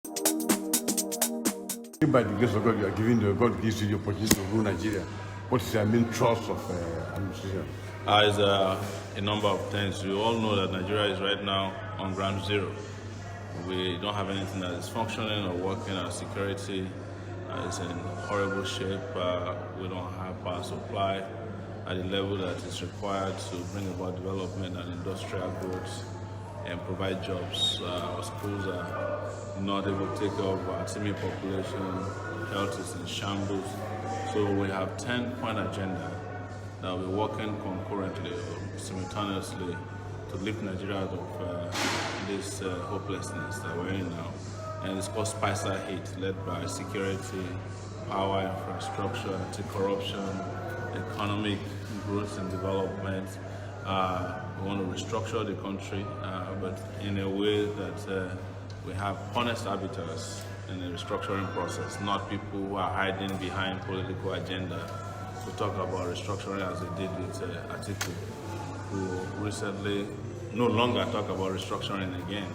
If by the grace of God, you are giving God gives you the opportunity to rule Nigeria, what is your main thrust of administration? As a number of things, you all know that Nigeria is right now on ground zero. We don't have anything that is functioning or working. Our security is in horrible shape. We don't have power supply at the level that is required to bring about development and industrial growth and provide jobs. Our schools are not able to take care of our teeming population. Health is in shambles. So we have 10-point agenda that we're working concurrently or simultaneously to lift Nigeria out of this hopelessness that we're in now. And it's called Spicer 8, led by security, power, infrastructure, anti-corruption, economic growth and development. We want to restructure the country, but in a way that we have honest arbiters in the restructuring process, not people who are hiding behind political agenda to talk about restructuring as they did with Atiku, who recently no longer talk about restructuring again.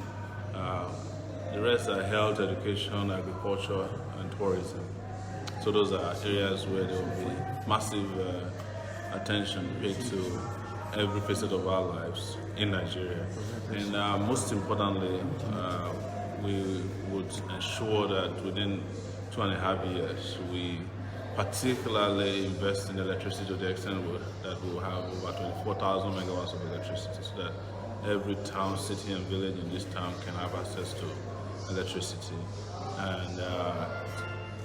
The rest are health, education, agriculture, and tourism. So those are areas where there will be massive attention paid to every facet of our lives in Nigeria. And most importantly, we would ensure that within 2.5 years, we particularly invest in electricity to the extent that we will have over 24,000 megawatts of electricity, so that every town, city, and village in this town can have access to electricity,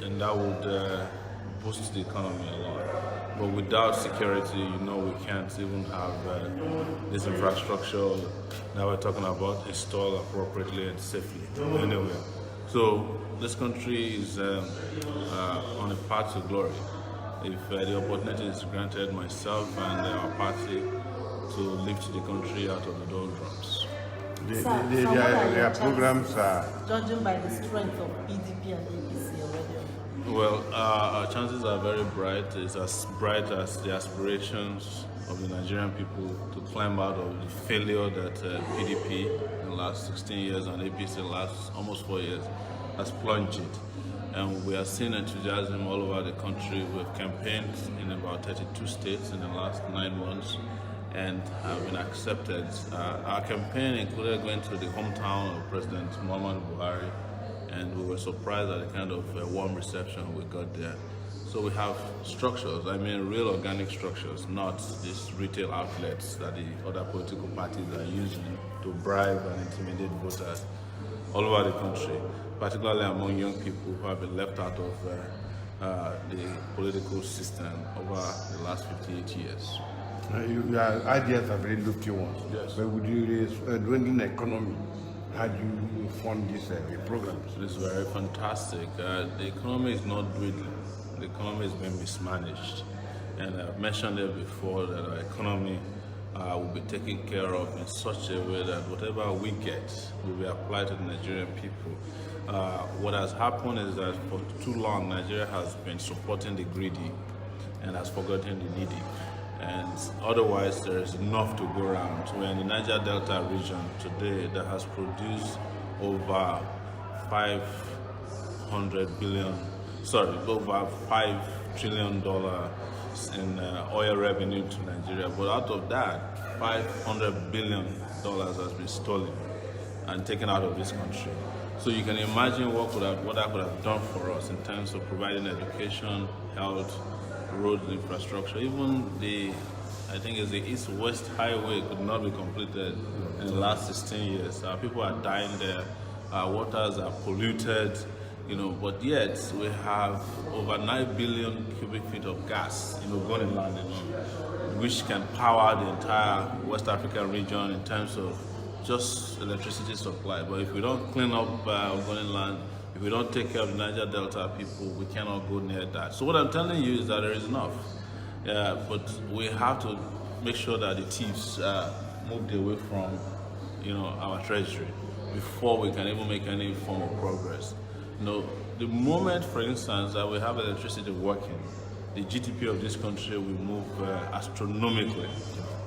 and that would boost the economy a lot. But without security, we can't even have this infrastructure that we're talking about installed appropriately and safely anywhere. So this country is on a path to glory. If the opportunity is granted myself and our party to lift the country out of the doldrums. Their programs are... Judging by the strength of PDP and APC already. Well, our chances are very bright. It's as bright as the aspirations of the Nigerian people to climb out of the failure that PDP in the last 16 years and APC in the last almost 4 years has plunged it. And we are seeing enthusiasm all over the country. We've campaigned in about 32 states in the last 9 months and have been accepted. Our campaign included going to the hometown of President Muhammadu Buhari, and we were surprised at the kind of warm reception we got there. So we have structures, real organic structures, not these retail outlets that the other political parties are using to bribe and intimidate voters all over the country, particularly among young people who have been left out of the political system over the last 58 years. Your ideas are very lofty ones. Yes. But with the dwindling economy, how do you fund these programs? This is very fantastic. The economy is not dwindling. The economy has been mismanaged. And I've mentioned it before that our economy will be taken care of in such a way that whatever we get will be applied to the Nigerian people. What has happened is that for too long, Nigeria has been supporting the greedy and has forgotten the needy. And otherwise, there is enough to go around. We're in the Niger Delta region today that has produced over $5 trillion in oil revenue to Nigeria. But out of that, $500 billion has been stolen and taken out of this country. So you can imagine what that could have done for us in terms of providing education, health, road infrastructure. Even the East-West Highway could not be completed in the last 16 years. People are dying there. Our waters are polluted, but yet we have over 9 billion cubic feet of gas, going inland, which can power the entire West African region in terms of just electricity supply. But if we don't clean up Ogoni land, if we don't take care of the Niger Delta people, we cannot go near that. So what I'm telling you is that there is enough. But we have to make sure that the thieves move away from our treasury before we can even make any form of progress. The moment, for instance, that we have electricity working, the GDP of this country will move astronomically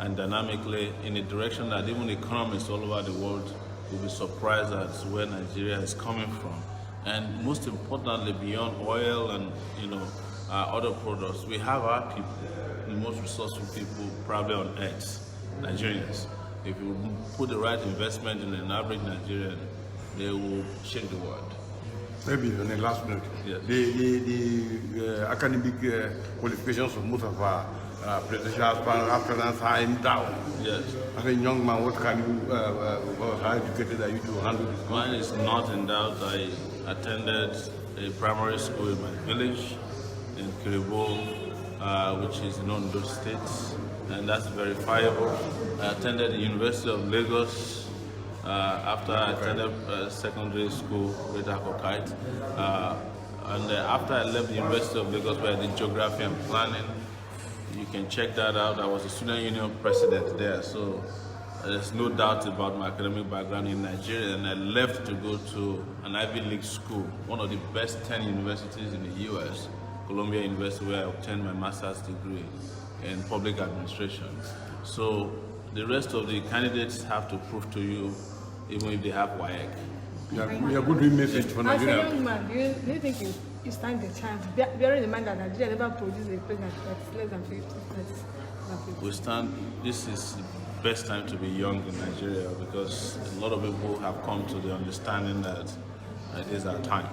and dynamically in a direction that even economists all over the world will be surprised at where Nigeria is coming from. And most importantly, beyond oil and other products, we have our people, the most resourceful people probably on earth, Nigerians. If you put the right investment in an average Nigerian, they will change the world. Maybe on the last note, Yes. the academic qualifications of most of our presidential aspirants are in doubt. Yes. As a young man, what can you, how educated are you to handle this? Mine is not in doubt. I attended a primary school in my village in Kiribo, which is in Ondo State, and that's verifiable. I attended the University of Lagos after I attended secondary school, Greater Kokite. And after I left the University of Lagos, where I did geography and planning, you can check that out. I was a student union president there, so there's no doubt about my academic background in Nigeria. And I left to go to an Ivy League school, one of the best 10 universities in the US, Columbia University, where I obtained my master's degree in public administration. So the rest of the candidates have to prove to you, even if they have WAEC. Yeah, good message for As a Nigeria. young man, do you think you stand a chance, bearing in mind that Nigeria never produced a president that's less than 50? We stand, this is the best time to be young in Nigeria because a lot of people have come to the understanding that it is our time.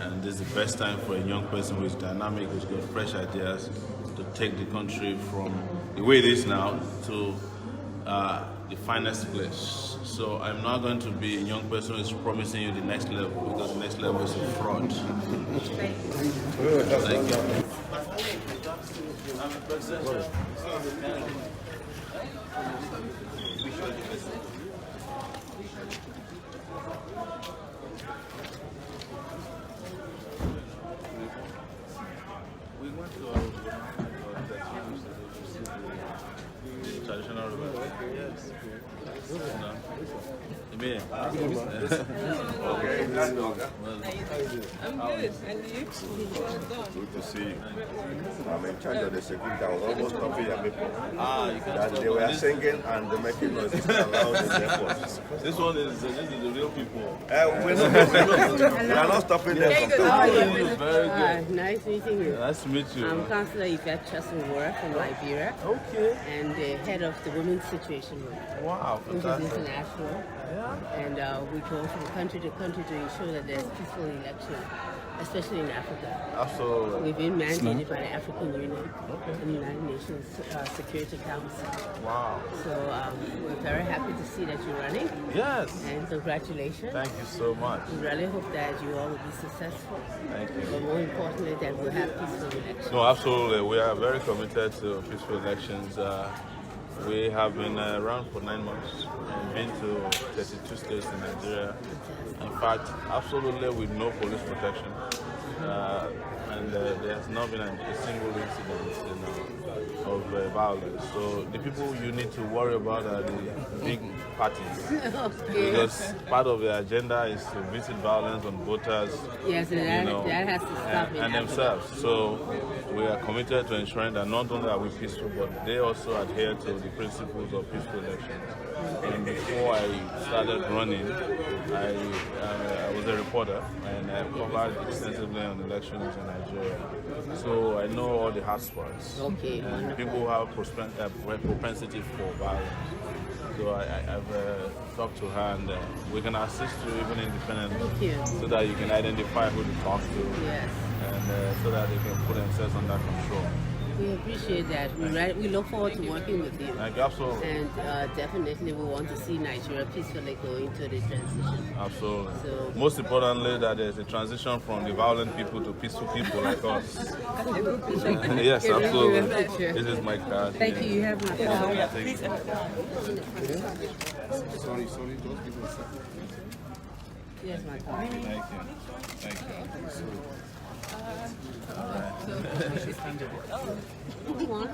And this is the best time for a young person who is dynamic, who's got fresh ideas, to take the country from the way it is now to the finest place. So I'm not going to be a young person who is promising you the next level because the next level is a fraud. Thank you. We went to traditional river. Yes. No. Amen. Okay, that's all. I'm good. And you? Well done. Good to see you. I'm in charge of the security. I was almost stopping your people. You can That stop they on were this. singing and the making noises around the airport. This is the real people. We are not stopping them from coming. This is very good. Nice meeting you. Nice to meet you. I'm Councillor Yvette Sowore from Liberia Okay. and the head of the Women's Situation Room, Wow, which is fantastic. international. And we go from country to country to ensure that there's peaceful election, especially in Africa. Absolutely. We've been mandated by the African Union and the United Nations Security Council. Wow. So we're very happy to see that you're running, Yes. and congratulations. Thank you so much. We really hope that you all will be successful, Thank but you. more importantly that we'll have peaceful elections. No, absolutely. We are very committed to peaceful elections. We have been around for 9 months and been to 32 states in Nigeria. In fact, absolutely with no police protection. And there has not been a single incident of violence. So the people you need to worry about are the big parties. Okay. Because part of the agenda is to visit violence on voters. Yes, and that has to stop in and Africa. themselves. So we are committed to ensuring that not only are we peaceful, but they also adhere to the principles of peaceful elections. And before I started running, I was a reporter and I covered extensively on elections in Nigeria. So I know all the hotspots. Okay, And wonderful. people have propensity for violence. So I've talked to her and we can assist you even independently. Thank you. So that you can identify who to talk to Yes, and so that they can put themselves under control. we appreciate that. We look forward to working with you. Like, absolutely. And definitely we want to see Nigeria peacefully go into the transition. Absolutely. So- Most importantly, that there's a transition from the violent people to peaceful people like us. Yes, Thank you absolutely. very much. This is my card. Thank you. You have my phone. Thank you. Sorry, just give me a second. Yes, my card. Thank you. Thank you. Come on.